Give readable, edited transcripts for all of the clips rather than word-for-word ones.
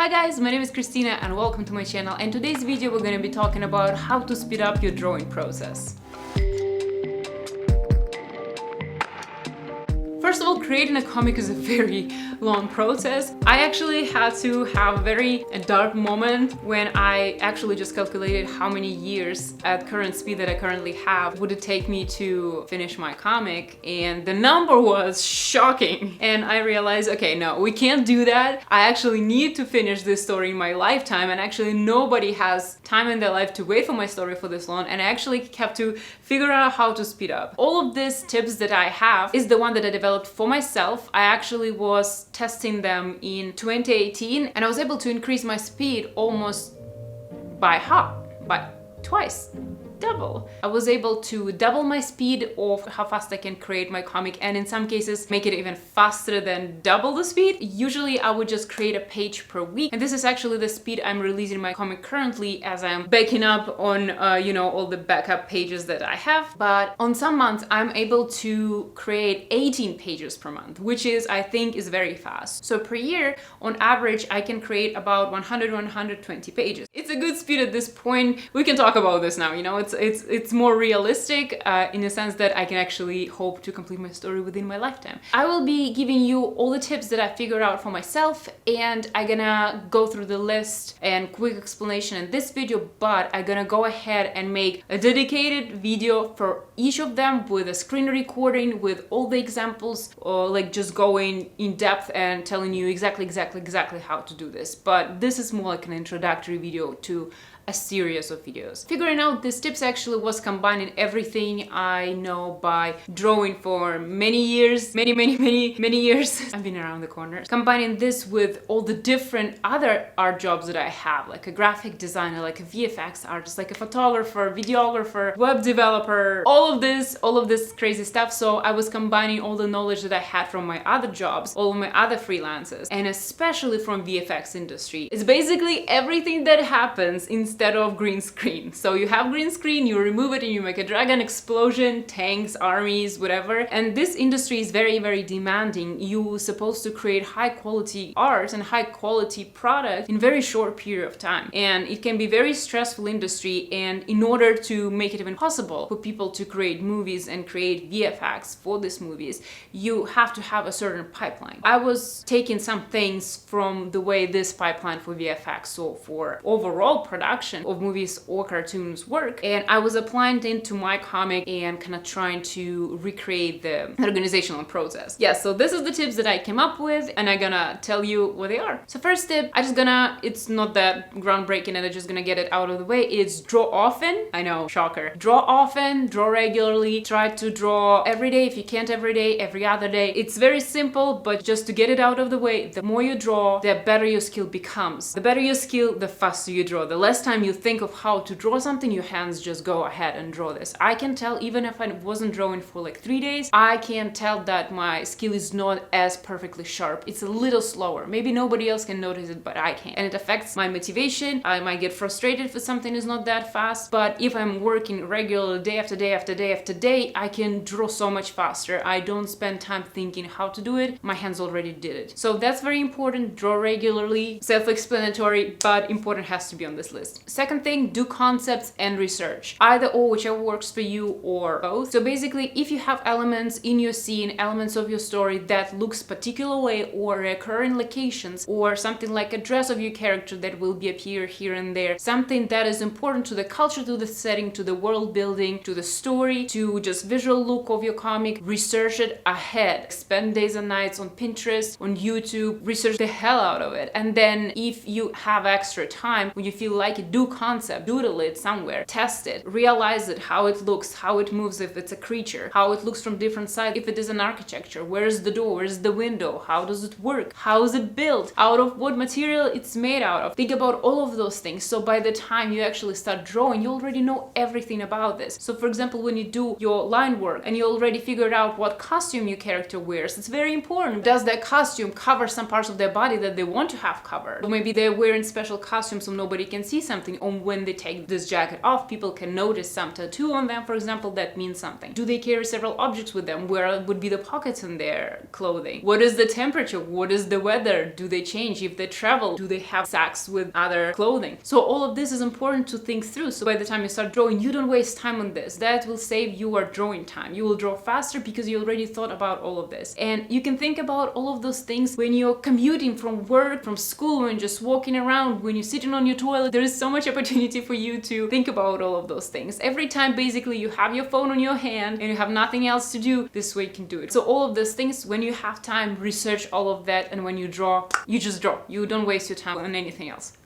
Hi guys, my name is Christina and welcome to my channel. In today's video we're going to be talking about how to speed up your drawing process. First of all, creating a comic is a very long process. I actually had to have a very dark moment when I actually just calculated how many years at current speed that I currently have would it take me to finish my comic, and the number was shocking. And I realized, okay, no, we can't do that. I actually need to finish this story in my lifetime, and actually nobody has time in their life to wait for my story for this long, and I actually have to figure out how to speed up. All of these tips that I have is the one that I developed for myself. I actually was testing them in 2018 and I was able to increase my speed almost by half, by twice. Double. I was able to double my speed of how fast I can create my comic, and in some cases make it even faster than double the speed. Usually I would just create a page per week, and this is actually the speed I'm releasing my comic currently, as I'm backing up on all the backup pages that I have. But on some months I'm able to create 18 pages per month, which is, I think, is very fast. So per year on average I can create about 100-120 pages. It's a good speed at this point. We can talk about this now, it's more realistic in the sense that I can actually hope to complete my story within my lifetime. I will be giving you all the tips that I figured out for myself, and I'm gonna go through the list and quick explanation in this video, but I'm gonna go ahead and make a dedicated video for each of them with a screen recording with all the examples, or like just going in depth and telling you exactly how to do this. But this is more like an introductory video to a series of videos. Figuring out these tips actually was combining everything I know by drawing for many years, many years. I've been around the corner. Combining this with all the different other art jobs that I have, like a graphic designer, like a VFX artist, like a photographer, videographer, web developer, all of this crazy stuff. So I was combining all the knowledge that I had from my other jobs, all of my other freelances, and especially from VFX industry. It's basically everything that happens instead of green screen. So you have green screen, you remove it and you make a dragon, explosion, tanks, armies, whatever. And this industry is very demanding. You're supposed to create high quality art and high quality product in very short period of time. And it can be very stressful industry, and in order to make it even possible for people to create movies and create VFX for these movies, you have to have a certain pipeline. I was taking some things from the way this pipeline for VFX, so for overall production of movies or cartoons work, and I was applying it into my comic and kind of trying to recreate the organizational process. Yeah, so this is the tips that I came up with, and I'm gonna tell you what they are. So first tip, it's not that groundbreaking and I'm just gonna get it out of the way, it's draw often. I know, shocker. Draw often, draw regularly, try to draw every day if you can't every day, every other day. It's very simple, but just to get it out of the way, the more you draw, the better your skill becomes. The better your skill, the faster you draw. The less time you think of how to draw something, your hands just go ahead and draw this. I can tell, even if I wasn't drawing for like 3 days, I can tell that my skill is not as perfectly sharp. It's a little slower. Maybe nobody else can notice it, but I can. And it affects my motivation. I might get frustrated if something is not that fast, but if I'm working regularly day after day after day after day, I can draw so much faster. I don't spend time thinking how to do it. My hands already did it. So that's very important. Draw regularly. Self-explanatory, but important, has to be on this list. Second thing, do concepts and research. Either or, whichever works for you, or both. So basically, if you have elements in your scene, elements of your story that looks particular way, or recurring locations, or something like a dress of your character that will be appear here and there, something that is important to the culture, to the setting, to the world building, to the story, to just visual look of your comic, research it ahead. Spend days and nights on Pinterest, on YouTube, research the hell out of it. And then if you have extra time, when you feel like it, do concept, doodle it somewhere, test it, realize it, how it looks, how it moves if it's a creature, how it looks from different sides, if it is an architecture, where is the door, where is the window, how does it work, how is it built, out of what material it's made out of. Think about all of those things, so by the time you actually start drawing, you already know everything about this. So for example, when you do your line work and you already figured out what costume your character wears, it's very important. Does that costume cover some parts of their body that they want to have covered? Or maybe they're wearing special costumes so nobody can see something, or when they take this jacket off, people people can notice some tattoo on them, for example, that means something. Do they carry several objects with them? Where would be the pockets in their clothing? What is the temperature? What is the weather? Do they change if they travel? Do they have sacks with other clothing? So all of this is important to think through. So by the time you start drawing, you don't waste time on this. That will save your drawing time. You will draw faster because you already thought about all of this. And you can think about all of those things when you're commuting from work, from school, when just walking around, when you're sitting on your toilet. There is so much opportunity for you to think about all of those things. Every time basically you have your phone on your hand and you have nothing else to do, this way you can do it. So all of those things, when you have time, research all of that, and when you draw, you just draw. You don't waste your time on anything else.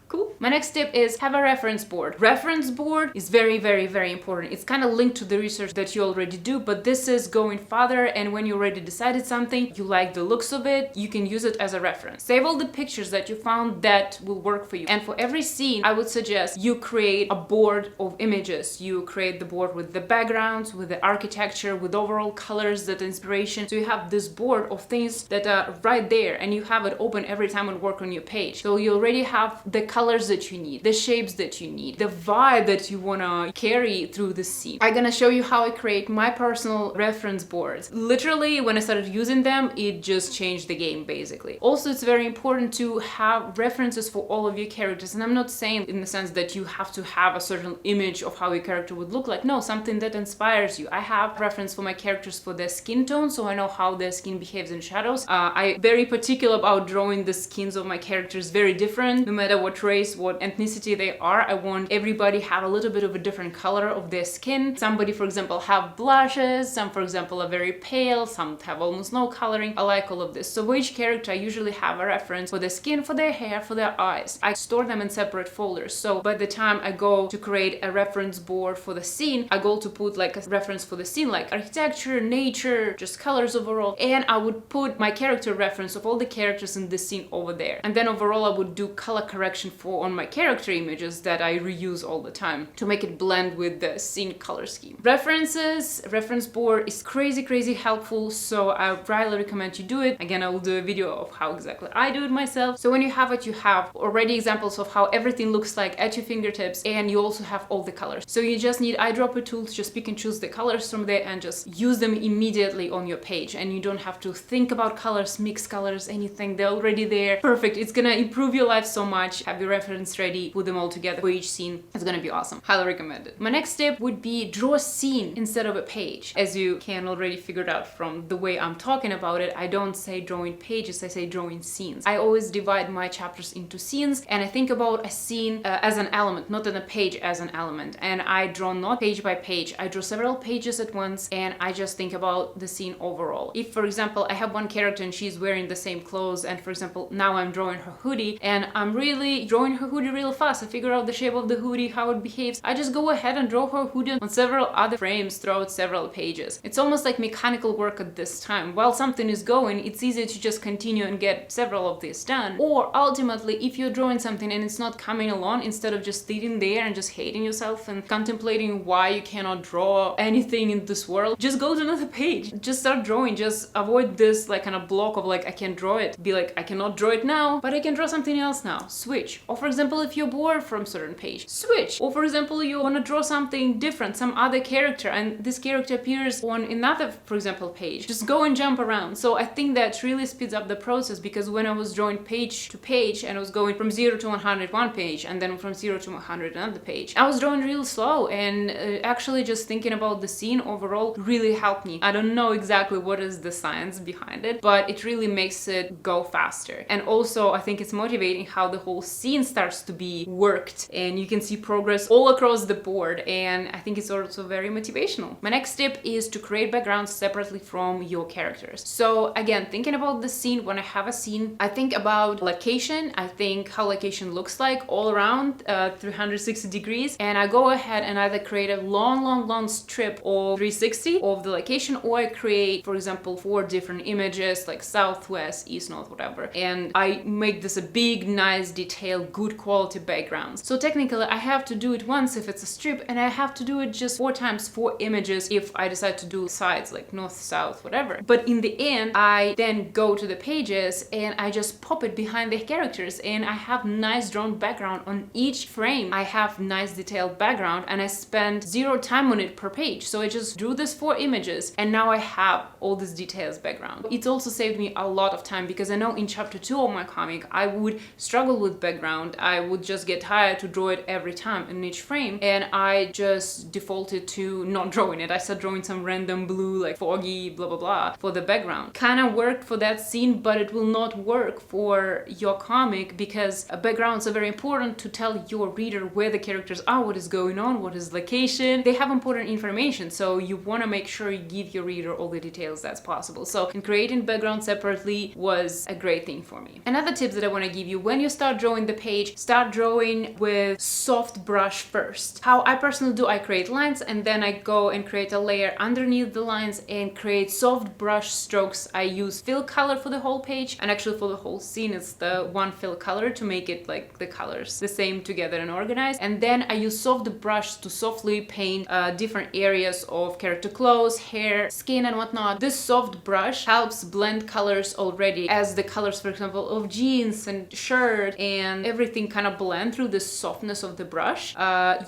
Cool. My next tip is have a reference board. Reference board is very, very, very important. It's kind of linked to the research that you already do, but this is going further, and when you already decided something, you like the looks of it, you can use it as a reference. Save all the pictures that you found that will work for you. And for every scene, I would suggest you create a board of images. You create the board with the backgrounds, with the architecture, with overall colors, that inspiration. So you have this board of things that are right there, and you have it open every time and work on your page. So you already have the colors that you need, the shapes that you need, the vibe that you want to carry through the scene. I'm gonna show you how I create my personal reference boards. Literally, when I started using them, it just changed the game, basically. Also, it's very important to have references for all of your characters, and I'm not saying in the sense that you have to have a certain image of how your character would look like. No, something that inspires you. I have reference for my characters for their skin tone, so I know how their skin behaves in shadows. I'm very particular about drawing the skins of my characters very different, no matter what race, what ethnicity they are. I want everybody have a little bit of a different color of their skin. Somebody, for example, have blushes, some, for example, are very pale, some have almost no coloring. I like all of this. So for each character, I usually have a reference for their skin, for their hair, for their eyes. I store them in separate folders. So by the time I go to create a reference board for the scene, I go to put like a reference for the scene, like architecture, nature, just colors overall. And I would put my character reference of all the characters in this scene over there. And then overall, I would do color correction on my character images that I reuse all the time to make it blend with the scene color scheme. Reference board is crazy helpful, so I highly recommend you do it. Again, I will do a video of how exactly I do it myself. So when you have it, you have already examples of how everything looks like at your fingertips, and you also have all the colors. So you just need eyedropper tools, just pick and choose the colors from there and just use them immediately on your page, and you don't have to think about colors, mix colors, anything. They're already there. Perfect. It's gonna improve your life so much. Have your reference ready, put them all together for each scene. It's gonna be awesome. Highly recommend it. My next step would be draw a scene instead of a page. As you can already figure it out from the way I'm talking about it, I don't say drawing pages, I say drawing scenes. I always divide my chapters into scenes, and I think about a scene as an element, not in a page as an element. And I draw not page by page, I draw several pages at once, and I just think about the scene overall. If, for example, I have one character and she's wearing the same clothes, and for example, now I'm drawing her hoodie, and I'm really drawing her hoodie real fast. I figure out the shape of the hoodie, how it behaves. I just go ahead and draw her hoodie on several other frames throughout several pages. It's almost like mechanical work at this time. While something is going, it's easier to just continue and get several of these done. Or ultimately, if you're drawing something and it's not coming along, instead of just sitting there and just hating yourself and contemplating why you cannot draw anything in this world, just go to another page. Just start drawing. Just avoid this like kind of block of like, I can't draw it. Be like, I cannot draw it now, but I can draw something else now. Switch. Or for example, if you're bored from certain page, switch. Or for example, you want to draw something different, some other character, and this character appears on another, for example, page. Just go and jump around. So I think that really speeds up the process, because when I was drawing page to page and I was going from 0 to 100 one page and then from 0 to 100 another page, I was drawing real slow, and actually just thinking about the scene overall really helped me. I don't know exactly what is the science behind it, but it really makes it go faster. And also I think it's motivating how the whole scene starts to be worked and you can see progress all across the board, and I think it's also very motivational. My next tip is to create backgrounds separately from your characters. So again, thinking about the scene, when I have a scene, I think about location, I think how location looks like all around 360 degrees, and I go ahead and either create a long strip of 360 of the location, or I create, for example, 4 different images like south, west, east, north, whatever, and I make this a big, nice, detailed detailed, good quality backgrounds. So technically I have to do it once if it's a strip, and I have to do it just 4 times, 4 images if I decide to do sides like north, south, whatever. But in the end, I then go to the pages and I just pop it behind the characters, and I have nice drawn background on each frame. I have nice detailed background, and I spend 0 time on it per page. So I just drew this 4 images, and now I have all this details background. It's also saved me a lot of time, because I know in chapter 2 of my comic I would struggle with background. I would just get tired to draw it every time in each frame, and I just defaulted to not drawing it. I started drawing some random blue, like foggy, blah blah blah, for the background. Kind of worked for that scene, but it will not work for your comic, because backgrounds are very important to tell your reader where the characters are, what is going on, what is location. They have important information, so you want to make sure you give your reader all the details that's possible. So creating background separately was a great thing for me. Another tip that I want to give you: when you start drawing the page, start drawing with soft brush first. How I personally do, I create lines and then I go and create a layer underneath the lines and create soft brush strokes. I use fill color for the whole page, and actually for the whole scene it's the one fill color to make it like the colors the same together and organized. And then I use soft brush to softly paint different areas of character clothes, hair, skin and whatnot. This soft brush helps blend colors already, as the colors, for example, of jeans and shirt and everything kind of blend through the softness of the brush.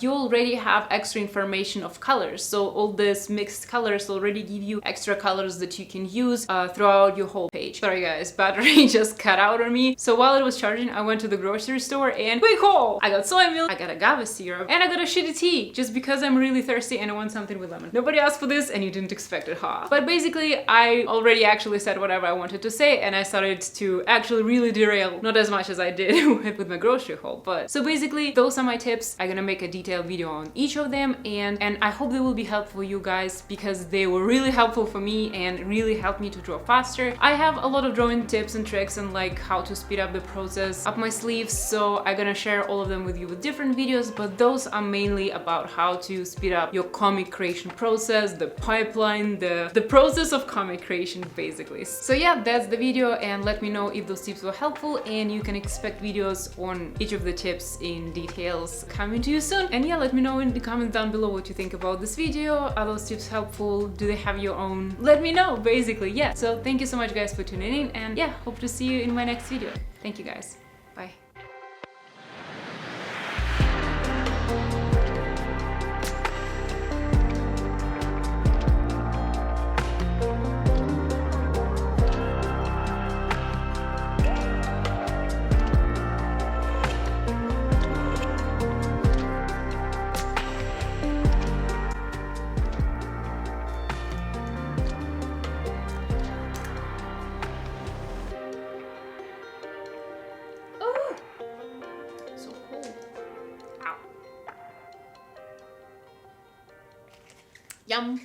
You already have extra information of colors, so all this mixed colors already give you extra colors that you can use throughout your whole page. Sorry guys, battery just cut out on me. So while it was charging, I went to the grocery store and quick haul! I got soy milk, I got agave syrup, and I got a shitty tea, just because I'm really thirsty and I want something with lemon. Nobody asked for this and you didn't expect it, huh? But basically, I already actually said whatever I wanted to say, and I started to actually really derail, not as much as I did with my grocery haul. But so basically, those are my tips. I'm gonna make a detailed video on each of them, and I hope they will be helpful for you guys, because they were really helpful for me and really helped me to draw faster. I have a lot of drawing tips and tricks and like how to speed up the process up my sleeves, so I'm gonna share all of them with you with different videos, but those are mainly about how to speed up your comic creation process, the pipeline, the process of comic creation basically. So yeah, that's the video, and let me know if those tips were helpful, and you can expect videos on each of the tips in details coming to you soon. And yeah, let me know in the comments down below what you think about this video. Are those tips helpful? Do they have your own? Let me know basically. Yeah, so thank you so much guys for tuning in, and yeah, hope to see you in my next video. Thank you guys. Bye. Yum.